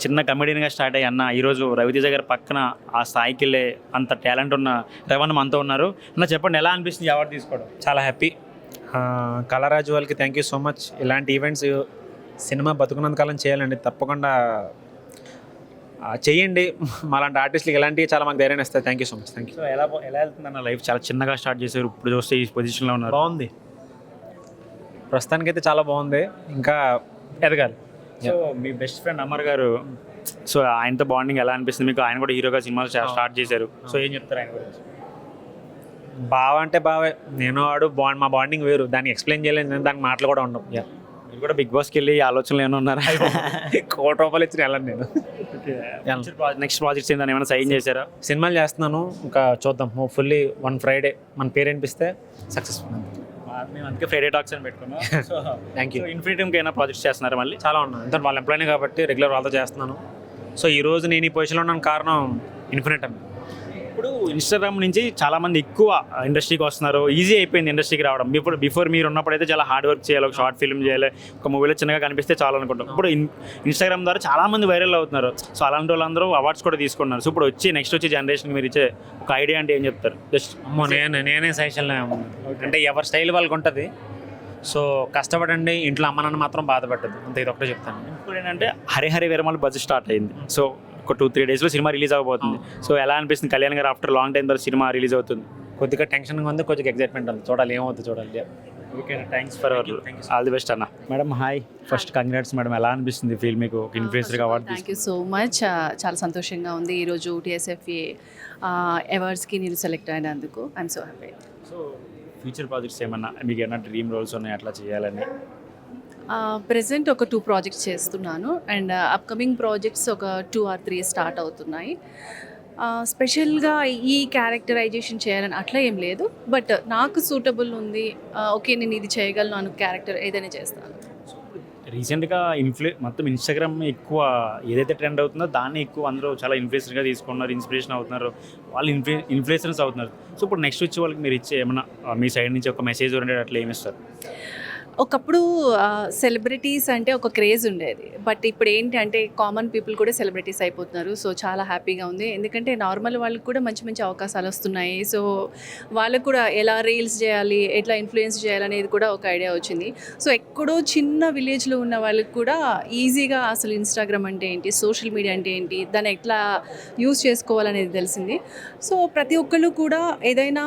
చిన్న కమెడియన్గా స్టార్ట్ అయ్యి అన్న ఈరోజు రవితేజ గారి పక్కన ఆ స్థాయికి వెళ్ళే అంత టాలెంట్ ఉన్న రవణ మనతో ఉన్నారు. అన్న చెప్పండి, ఎలా అనిపిస్తుంది అవార్డు తీసుకోవడం? చాలా హ్యాపీ. కళారాజు వాళ్ళకి థ్యాంక్ యూ సో మచ్. ఇలాంటి ఈవెంట్స్ సినిమా బతుకున్నంతకాలం చేయాలండి, తప్పకుండా చేయండి. మాలాంటి ఆర్టిస్టులకి ఇలాంటివి చాలా మాకు ధైర్యాన్ని ఇస్తాయి. Thank you so much. Thank you. So ఎలా వెళ్తుంది అన్న లైఫ్? చాలా చిన్నగా స్టార్ట్ చేశారు, ఇప్పుడు చూస్తే ఈ పొజిషన్లో ఉన్నారు. బాగుంది, ప్రస్తుతానికైతే చాలా బాగుంది, ఇంకా ఎదగాలి. సో మీ బెస్ట్ ఫ్రెండ్ అమర్ గారు, సో ఆయనతో బాండింగ్ ఎలా అనిపిస్తుంది మీకు? ఆయన కూడా హీరోగా సినిమాలు స్టార్ట్ చేశారు, సో ఏం చెప్తారు ఆయన గురించి? బావ అంటే బావే, నేను వాడు మా బాండింగ్ వేరు, దాన్ని ఎక్స్ప్లెయిన్ చేయలేదు, నేను దానికి మాటలు కూడా ఉండవు. మీరు కూడా బిగ్ బాస్కి వెళ్ళి ఆలోచనలు ఏమైనా ఉన్నారా? ₹1 ఇచ్చి వెళ్ళను నేను. నెక్స్ట్ ప్రాజెక్ట్స్ ఏంటని ఏమైనా సైన్ చేశారా? సినిమాలు చేస్తున్నాను, ఇంకా చూద్దాం. హోప్ఫుల్లీ వన్ ఫ్రైడే మన పేరు అనిపిస్తే సక్సెస్ఫుల్. మేము అందుకే ఫ్రైడే టాక్స్ అని పెట్టుకున్నాం. So thank you. ఇన్ఫినిటీమ్కి అయినా ప్రాజెక్ట్స్ చేస్తున్నారా మళ్ళీ? చాలా ఉన్నాను, ఎందుకంటే వాళ్ళ ఎంప్లాయీ కాబట్టి రెగ్యులర్ వాళ్ళతో చేస్తున్నాను. సో ఈరోజు నేను ఈ పొజిషన్లో ఉన్నాను కారణం ఇన్ఫినిట్ అని. ఇప్పుడు ఇన్స్టాగ్రామ్ నుంచి చాలామంది ఎక్కువ ఇండస్ట్రీకి వస్తున్నారు, ఈజీ అయిపోయింది ఇండస్ట్రీకి రావడం. బిఫోర్ మీరు ఉన్నప్పుడు అయితే చాలా హార్డ్ వర్క్ చేయాలి, ఒక షార్ట్ ఫిల్మ్ చేయాలి, ఒక మూవీలో చిన్నగా కనిపిస్తే చాలా అనుకుంటాం. ఇప్పుడు ఇన్స్టాగ్రామ్ ద్వారా చాలామంది వైరల్ అవుతున్నారు. సో అలాంటి వాళ్ళందరూ అవార్డ్స్ కూడా తీసుకున్నారు. సో ఇప్పుడు నెక్స్ట్ వచ్చే జనరేషన్కి మీరు ఇచ్చే ఒక ఐడియా అంటే ఏం చెప్తారు? జస్ట్ నేనే సజెషన్ అంటే ఎవరి స్టైల్ వాళ్ళకి ఉంటుంది. సో కష్టపడండి, ఇంట్లో అమ్మ నాన్న మాత్రం బాధపడ్డదు, అంతే. ఇది ఒకటే చెప్తాను. ఇప్పుడు ఏంటంటే హరిహరి వీరమల్ బజ్ స్టార్ట్ అయింది. సో ఒక 2-3 డేస్లో సినిమా రిలీజ్ అవబోతుంది. సో ఎలా అనిపిస్తుంది? Kalyan garu after long time తర్వాత సినిమా రిలీజ్ అవుతుంది. కొద్దిగా టెన్షన్గా ఉంది, కొద్దిగా ఎక్సైట్మెంట్ ఉంది. చూడాలి ఏమవుతుంది, చూడాలి. Okay, thanks for all the best అన్న. Madam hi, first congrats madam. ఎలా అనిపిస్తుంది ఫీల్ మీకు ఒక ఇన్ఫ్లుయెన్సర్గా award? Thank you so much. చాలా సంతోషంగా ఉంది ఈరోజు TSFA అవార్డ్స్కి నేను సెలెక్ట్ అయినందుకు. I'm so happy. So future projects ఏమన్నా మీకు ఏమన్నా డ్రీమ్ రోల్స్ ఉన్నాయి అట్లా చేయాలని? ప్రెజెంట్ ఒక 2 ప్రాజెక్ట్స్ చేస్తున్నాను, అండ్ అప్కమింగ్ ప్రాజెక్ట్స్ ఒక 2 or 3 స్టార్ట్ అవుతున్నాయి. స్పెషల్గా ఈ క్యారెక్టరైజేషన్ చేయాలని అట్లా ఏం లేదు, బట్ నాకు సూటబుల్ ఉంది, ఓకే నేను ఇది చేయగలను అను క్యారెక్టర్ ఏదైనా చేస్తాను. రీసెంట్గా మొత్తం ఇన్స్టాగ్రామ్ ఎక్కువ ఏదైతే ట్రెండ్ అవుతుందో దాన్ని ఎక్కువ అందరూ చాలా ఇన్ఫ్లుయెన్సర్గా తీసుకున్నారు, ఇన్స్పిరేషన్ అవుతున్నారు, వాళ్ళు ఇన్ఫ్లుయెన్సర్స్ అవుతున్నారు. సో ఇప్పుడు నెక్స్ట్ వచ్చే వాళ్ళకి మీరు ఇచ్చే ఏమన్నా మీ సైడ్ నుంచి ఒక మెసేజ్ ఓరియంటెడ్ అట్లా ఏమిస్తారు? ఒకప్పుడు సెలబ్రిటీస్ అంటే ఒక క్రేజ్ ఉండేది, బట్ ఇప్పుడు ఏంటి అంటే కామన్ పీపుల్ కూడా సెలబ్రిటీస్ అయిపోతున్నారు. సో చాలా హ్యాపీగా ఉంది, ఎందుకంటే నార్మల్ వాళ్ళకి కూడా మంచి మంచి అవకాశాలు వస్తున్నాయి. సో వాళ్ళకు కూడా ఎలా రీల్స్ చేయాలి, ఎట్లా ఇన్ఫ్లుయెన్స్ చేయాలనేది కూడా ఒక ఐడియా వచ్చింది. సో ఎక్కడో చిన్న విలేజ్లో ఉన్న వాళ్ళకి కూడా ఈజీగా అసలు ఇన్స్టాగ్రామ్ అంటే ఏంటి, సోషల్ మీడియా అంటే ఏంటి, దాన్ని ఎట్లా యూజ్ చేసుకోవాలనేది తెలిసింది. సో ప్రతి ఒక్కళ్ళు కూడా ఏదైనా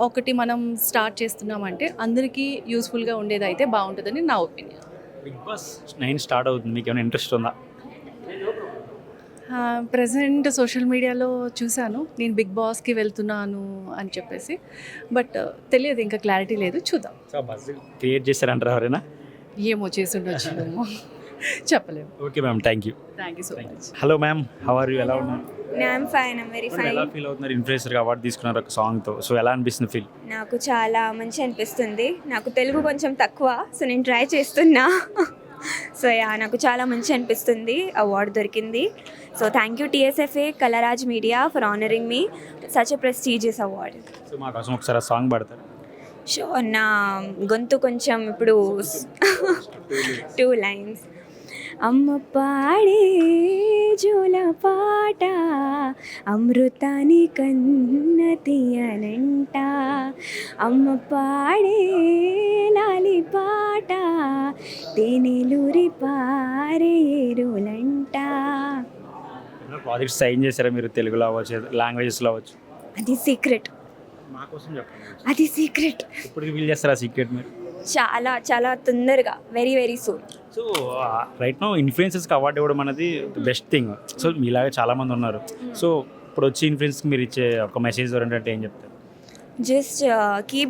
ఒకటి మనం స్టార్ట్ చేస్తున్నామంటే అందరికీ యూస్ఫుల్గా ఉండేది అయితే బాగుంటుందని నా ఒపీనియన్. బిగ్ బాస్ 9 స్టార్ట్ అవుతుంది, మీకు ఏమైనా ఇంట్రెస్ట్ ఉందా? ప్రజెంట్ సోషల్ మీడియాలో చూశాను నేను బిగ్ బాస్కి వెళ్తున్నాను అని చెప్పేసి, బట్ తెలియదు, ఇంకా క్లారిటీ లేదు, చూద్దాం. సో బస్ క్రియేట్ చేశారంటారు ఎవరైనా? ఏమో చేసి ఉండొచ్చు, చెప్పలేము. Okay ma'am, thank you so much. Hello ma'am, how are you? ఎలా ఉన్నారు? I'm fine, I'm very fine. ఎలా ఫీల్ అవుతున్నారు? ఇన్ఫ్లుయెన్సర్గా అవార్డు తీసుకున్నారు ఒక సాంగ్తో, సో ఎలా అనిపిస్తుంది ఫీల్? నాకు చాలా మంచి అనిపిస్తుంది. నాకు తెలుగు కొంచెం తక్కువ, సో నేను ట్రై చేస్తున్నా. సో నాకు చాలా మంచి అనిపిస్తుంది, అవార్డు దొరికింది. So thank you TSFA, కళారాజ్ media for honouring me such a prestigious award. So మా కోసం ఒకసారి ఆ సాంగ్ పాడతారు? షో, నా గొంతు కొంచెం ఇప్పుడు 2 lines. అమ్మ పాడే జోల పాట అమృతాని కన్న తీయనంట, అమ్మ పాడే లాలి పాట తేనెలూరి పారేరులంట. ప్రాజెక్ట్స్ సైన్ చేశారా మీరు? తెలుగులో అవ్వచ్చు, లాంగ్వేజెస్లో అవ్వచ్చు? అది సీక్రెట్, మా కోసం చెప్పండి. అది సీక్రెట్. ఇప్పుడు రివీల్ చేస్తారా సీక్రెట్ మీరు? చాలా చాలా తొందరగా, very very soon. So right now ఇన్ఫ్లుయెన్సర్స్కి అవార్డు ఇవ్వడం అనేది బెస్ట్ థింగ్. సో మీలాగే చాలామంది ఉన్నారు. సో ఇప్పుడు వచ్చి ఇన్ఫ్లుయెన్స్కి మీరు ఇచ్చే ఒక మెసేజ్ ఓరియంటెడ్ ఏం చెప్తారు? Just keep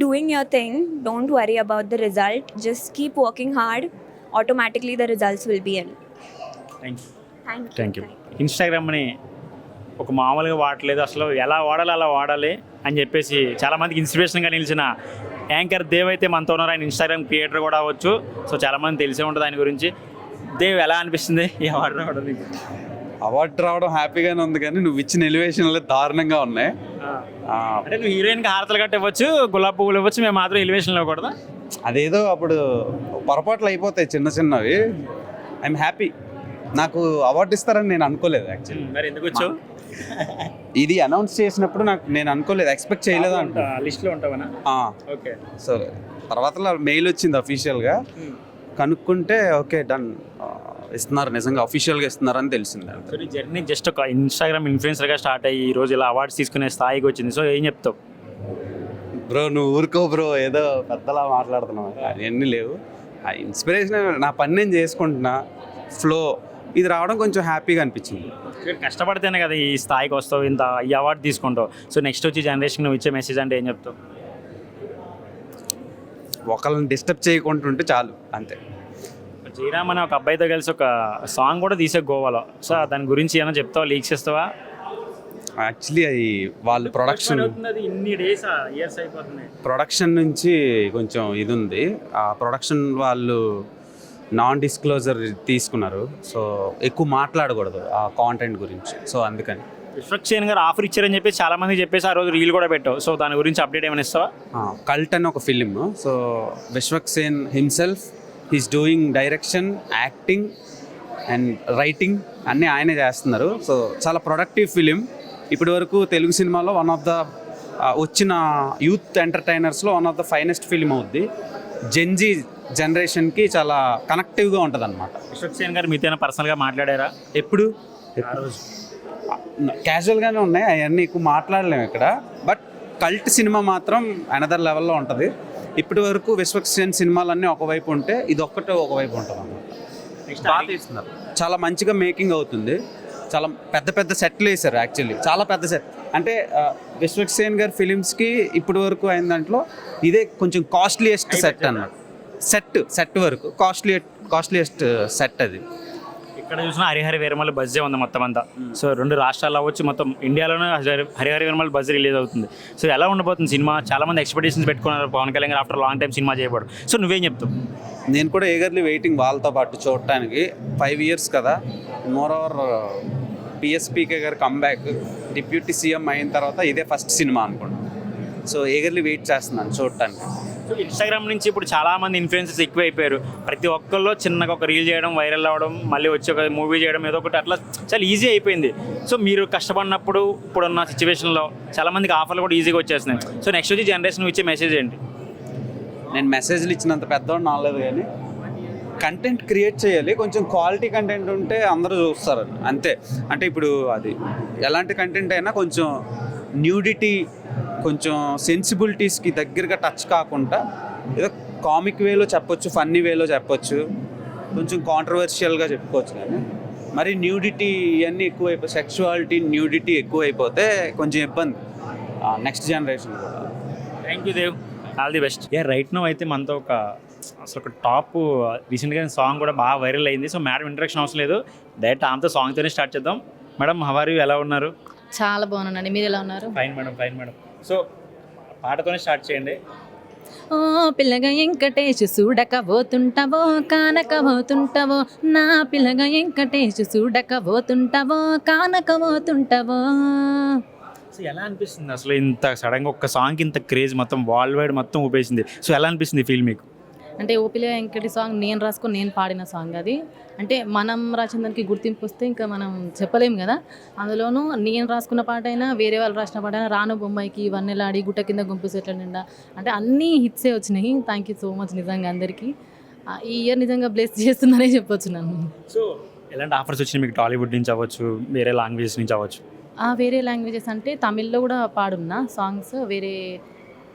doing your thing. Don't worry about the result. Just keep working hard. Automatically the results will be in. Thank you. ఇన్స్టాగ్రామ్ని ఒక మామూలుగా వాడలేదు, అసలు ఎలా వాడాలి అలా వాడాలి అని చెప్పేసి చాలామందికి ఇన్స్పిరేషన్గా నిలిచిన యాంకర్ దేవ్ అయితే మనతో ఉన్నారు. ఆయన ఇన్స్టాగ్రామ్ క్రియేటర్ కూడా అవ్వచ్చు. సో చాలామంది తెలిసే ఉంటుంది ఆయన గురించి. దేవ్, ఎలా అనిపిస్తుంది ఈ అవార్డు రావడం? అవార్డు రావడం హ్యాపీగానే ఉంది, కానీ నువ్వు ఇచ్చిన ఎలివేషన్లు దారుణంగా ఉన్నాయి. అంటే నువ్వు హీరోయిన్కి హారతలు కట్టి ఇవ్వచ్చు, గులాబీ పువ్వులు ఇవ్వచ్చు, మేము మాత్రం ఎలివేషన్లో ఇవ్వకూడదా? అదేదో అప్పుడు పొరపాట్లు అయిపోతాయి చిన్న చిన్నవి. I'm happy. నాకు అవార్డు ఇస్తారని నేను అనుకోలేదు యాక్చువల్లీ. మరి ఎందుకు వచ్చావు? ఇది అనౌన్స్ చేసినప్పుడు నేను అనుకోలేదు, ఎక్స్పెక్ట్ చేయలేదు అంట. లిస్ట్లో ఉంటావనా? ఓకే. సో తర్వాత మెయిల్ వచ్చింది అఫీషియల్గా, కనుక్కుంటే ఓకే డన్ ఇస్తున్నారు, నిజంగా అఫీషియల్గా ఇస్తున్నారని తెలిసింది. సో నీ జర్నీ జస్ట్ ఒక ఇన్స్టాగ్రామ్ ఇన్ఫ్లుయెన్సర్గా స్టార్ట్ అయ్యి ఈ రోజు ఇలా అవార్డ్స్ తీసుకునే స్థాయికి వచ్చింది. సో ఏం చెప్తావు? బ్రో నువ్వు ఊరుకో బ్రో, ఏదో పెద్దలా మాట్లాడుతున్నావు, అవన్నీ లేవు. ఆ ఇన్స్పిరేషన్ నా పని నేను చేసుకుంటున్నా, ఫ్లో ఇది రావడం కొంచెం హ్యాపీగా అనిపించింది. కష్టపడితేనే కదా ఈ స్థాయికి వస్తావు, ఇంత ఈ అవార్డు తీసుకుంటావు. సో నెక్స్ట్ వచ్చి జనరేషన్ నువ్వు ఇచ్చే మెసేజ్ అంటే ఏం చెప్తావు? ఒకళ్ళని డిస్టర్బ్ చేయకుండా ఉంటే చాలు, అంతే. జయరామ్ అనే ఒక అబ్బాయితో కలిసి ఒక సాంగ్ కూడా తీసే గోవాలో. సో దాని గురించి ఏమైనా చెప్తావా, లీక్స్ ఇస్తావా? యాక్చువల్లీ అది వాళ్ళు ప్రొడక్షన్ నుంచి కొంచెం ఇది ఉంది. ఆ ప్రొడక్షన్ వాళ్ళు నాన్ డిస్క్లోజర్ తీసుకున్నారు, సో ఎక్కువ మాట్లాడకూడదు ఆ కాంటెంట్ గురించి. సో అందుకని విశ్వక్సేన్ గారు ఆఫర్ ఇచ్చారని చెప్పి చాలా మంది చెప్పేసి ఆ రోజు రీల్ కూడా పెట్టావు. సో దాని గురించి అప్డేట్ ఏమైనా ఇస్తావా? కల్ట్ అని ఒక film. So Vishwaksen himself is doing direction, acting and writing అన్నీ ఆయనే చేస్తున్నారు. సో చాలా ప్రొడక్టివ్ ఫిలిం. ఇప్పటి వరకు తెలుగు సినిమాలో వన్ ఆఫ్ ద వచ్చిన యూత్ ఎంటర్టైనర్స్లో one of the finest film అవుద్ది. జెన్జీ జనరేషన్కి చాలా కనెక్టివ్గా ఉంటుంది అనమాట. విశ్వక్సేన్ గారు మీతో పర్సనల్గా మాట్లాడారా? ఎప్పుడు ఆ రోజు క్యాజువల్గానే ఉన్నాయి, అవన్నీ ఎక్కువ మాట్లాడలేము ఇక్కడ. బట్ కల్ట్ సినిమా మాత్రం అనదర్ లెవెల్లో ఉంటుంది. ఇప్పటి వరకు విశ్వక్సేన్ సినిమాలన్నీ ఒకవైపు ఉంటే ఇది ఒక్కటే ఒకవైపు ఉంటుంది అన్నమాట. బాగా తీస్తున్నారు, చాలా మంచిగా మేకింగ్ అవుతుంది. చాలా పెద్ద పెద్ద సెట్లు వేశారు యాక్చువల్లీ, చాలా పెద్ద సెట్. అంటే విశ్వక్సేన్ గారి ఫిలిమ్స్కి ఇప్పటి వరకు అయిన దాంట్లో ఇదే కొంచెం కాస్ట్లీయెస్ట్ సెట్ అన్నమాట. సెట్ వరకు కాస్ట్లీయెస్ట్ సెట్ అది. ఇక్కడ చూసిన హరిహర వీరమల్లి బజ్జే ఉంది మొత్తం అంతా. సో 2 రాష్ట్రాల్లో వచ్చి మొత్తం ఇండియాలోనే హరిహర వీరమల్లి బజ్ రిలీజ్ అవుతుంది. సో ఎలా ఉండబోతుంది సినిమా? చాలా మంది ఎక్స్పెక్టేషన్స్ పెట్టుకున్నారు Pawan Kalyan garu after long time సినిమా చేయబడు. సో నువ్వేం చెప్తావు? నేను కూడా ఈగర్లీ వెయిటింగ్ వాళ్ళతో పాటు చూడటానికి. 5 years కదా, మోర్ ఓవర్ పిఎస్పీకే గారు కంబ్యాక్, డిప్యూటీ సీఎం అయిన తర్వాత ఇదే ఫస్ట్ సినిమా అనుకుంటా. సో ఈగర్లీ వెయిట్ చేస్తున్నాను చూడటానికి. సో ఇన్స్టాగ్రామ్ నుంచి ఇప్పుడు చాలామంది ఇన్ఫ్లుయెన్సర్స్ ఎక్కువ అయిపోయారు. ప్రతి ఒక్కళ్ళు చిన్నగా ఒక రీల్ చేయడం, వైరల్ అవ్వడం, మళ్ళీ వచ్చి ఒక మూవీ చేయడం, ఏదో ఒకటి అట్లా చాలా ఈజీ అయిపోయింది. సో మీరు కష్టపడినప్పుడు ఇప్పుడున్న సిచ్యువేషన్లో చాలామందికి ఆఫర్లు కూడా ఈజీగా వచ్చేస్తున్నాయి. సో నెక్స్ట్ వచ్చి జనరేషన్ ఇచ్చే మెసేజ్ ఏంటి? నేను మెసేజ్లు ఇచ్చినంత పెద్దవాడు నాలేదు, కానీ కంటెంట్ క్రియేట్ చేయాలి. కొంచెం క్వాలిటీ కంటెంట్ ఉంటే అందరూ చూస్తారు అంతే. అంటే ఇప్పుడు అది ఎలాంటి కంటెంట్ అయినా కొంచెం న్యూడిటీ, కొంచెం సెన్సిబిలిటీస్కి దగ్గరగా టచ్ కాకుండా ఏదో కామిక్ వేలో చెప్పొచ్చు, ఫన్నీ వేలో చెప్పొచ్చు, కొంచెం కాంట్రవర్షియల్గా చెప్పుకోవచ్చు. కానీ మరి న్యూడిటీ ఇవన్నీ ఎక్కువైపోయి, సెక్షువాలిటీ న్యూడిటీ ఎక్కువైపోతే కొంచెం ఇబ్బంది నెక్స్ట్ జనరేషన్ కూడా. Thank you Dev, all the best. Right now అయితే మనతో అసలు ఒక టాప్ రీసెంట్గా సాంగ్ కూడా బాగా వైరల్ అయింది. సో మేడం ఇంట్రడక్షన్ అవసరం లేదు, డైరెక్ట్ ఆమెతో సాంగ్తోనే స్టార్ట్ చేద్దాం. మేడం హౌ ఆర్ యూ, ఎలా ఉన్నారు? చాలా బాగున్నానండి, మీరు ఎలా ఉన్నారు? Fine madam, fine madam. So పాటతోనే స్టార్ట్ చేయండి. ఓ పిల్లగా వెంకటేష్ చూడక పోతుంటావో, కానక పోతుంటావో, నా పిల్లగా వెంకటేష్ చూడక పోతుంటావో, కానక పోతుంటావో. సో ఎలా అనిపిస్తుంది అసలు ఇంత సడన్గా ఒక్క సాంగ్కి ఇంత క్రేజ్ మొత్తం వరల్డ్ వైడ్ మొత్తం ఊపేసింది? సో ఎలా అనిపిస్తుంది ఫీల్ మీకు? అంటే ఓ పిల్లగా వెంకటి సాంగ్ నేను రాసుకొని నేను పాడిన సాంగ్ అది. అంటే మనం రాసిన దానికి గుర్తింపు వస్తే ఇంకా మనం చెప్పలేము కదా. అందులోనూ నేను రాసుకున్న పాట అయినా, వేరే వాళ్ళు రాసిన పాట అయినా, రాను బొమ్మాయికి, వన్నెలాడి, గుట్ట కింద గుంపు చెట్ల నిండా, అంటే అన్నీ హిట్సే వచ్చినాయి. థ్యాంక్ యూ సో మచ్ నిజంగా అందరికీ. ఈ ఇయర్ నిజంగా బ్లెస్ చేస్తుందనే చెప్పొచ్చు నన్ను. సో ఎలాంటి ఆఫర్స్ వచ్చినాయి మీకు? టాలీవుడ్ నుంచి అవ్వచ్చు, వేరే లాంగ్వేజెస్ నుంచి అవ్వచ్చు? వేరే లాంగ్వేజెస్ అంటే తమిళ్లో కూడా పాడున్నా సాంగ్స్. వేరే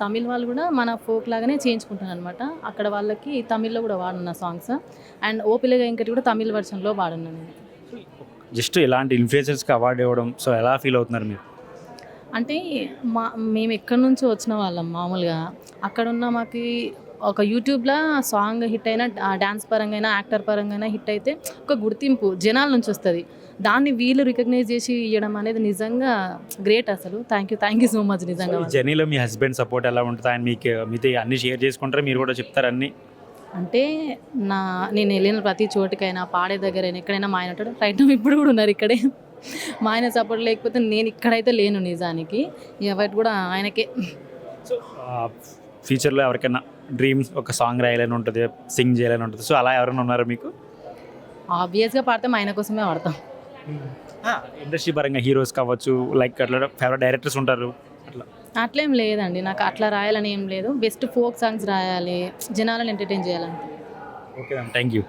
తమిళ్ వాళ్ళు కూడా మన ఫోక్ లాగానే చేయించుకుంటాను అనమాట. అక్కడ వాళ్ళకి తమిళ్లో కూడా వాడున్న సాంగ్స్. అండ్ ఓ పిల్లగా ఇంకటి కూడా తమిళ్ వర్షన్లో వాడున్నాను నేను. జస్ట్ ఇలాంటి ఇన్ఫ్లుయెన్సర్స్కి అవార్డు ఇవ్వడం, సో ఎలా ఫీల్ అవుతున్నారు మీరు? అంటే మేము ఎక్కడి నుంచో వచ్చిన వాళ్ళం మామూలుగా. అక్కడున్న మాకు ఒక యూట్యూబ్లో సాంగ్ హిట్ అయినా, డ్యాన్స్ పరంగా అయినా, యాక్టర్ పరంగా అయినా హిట్ అయితే ఒక గుర్తింపు జనాల నుంచి వస్తుంది. దాన్ని వీళ్ళు రికగ్నైజ్ చేసి ఇవ్వడం అనేది నిజంగా గ్రేట్ అసలు. థ్యాంక్ యూ సో మచ్ నిజంగా. జర్నీలో మీ హస్బెండ్ సపోర్ట్ ఎలా ఉంటుంది? ఆయన మీతో అన్ని షేర్ చేసుకుంటారా? మీరు కూడా చెప్తారు అన్నీ? అంటే నేను వెళ్ళిన ప్రతి చోటుకైనా, పాడే దగ్గరైనా, ఎక్కడైనా మా ఆయన ఉంటాడు. రైట్ ఇప్పుడు కూడా ఉన్నారు ఇక్కడే. మా ఆయన సపోర్ట్ లేకపోతే నేను ఇక్కడైతే లేను నిజానికి. ఎవరికి కూడా ఆయనకే. సో ఫ్యూచర్లో ఎవరికైనా డ్రీమ్స్, ఒక సాంగ్ రాయాలని ఉంటుంది, సింగ్ చేయాలని ఉంటుంది, సో అలా ఎవరైనా ఉన్నారా మీకు? ఆబ్వియస్గా పాడతాం, ఆయన కోసమే పాడతాం. ఇండస్ట్రీ పరంగా హీరోస్ కావచ్చు, లైక్ అట్లా ఫేవరెట్ డైరెక్టర్స్ ఉంటారు అట్లా. అట్లేం లేదండి, నాకు అట్లా రాయాలని ఏం లేదు. బెస్ట్ ఫోక్ సాంగ్స్ రాయాలి, జనాలను ఎంటర్టైన్ చేయాలంటే. Okay ma'am, thank you.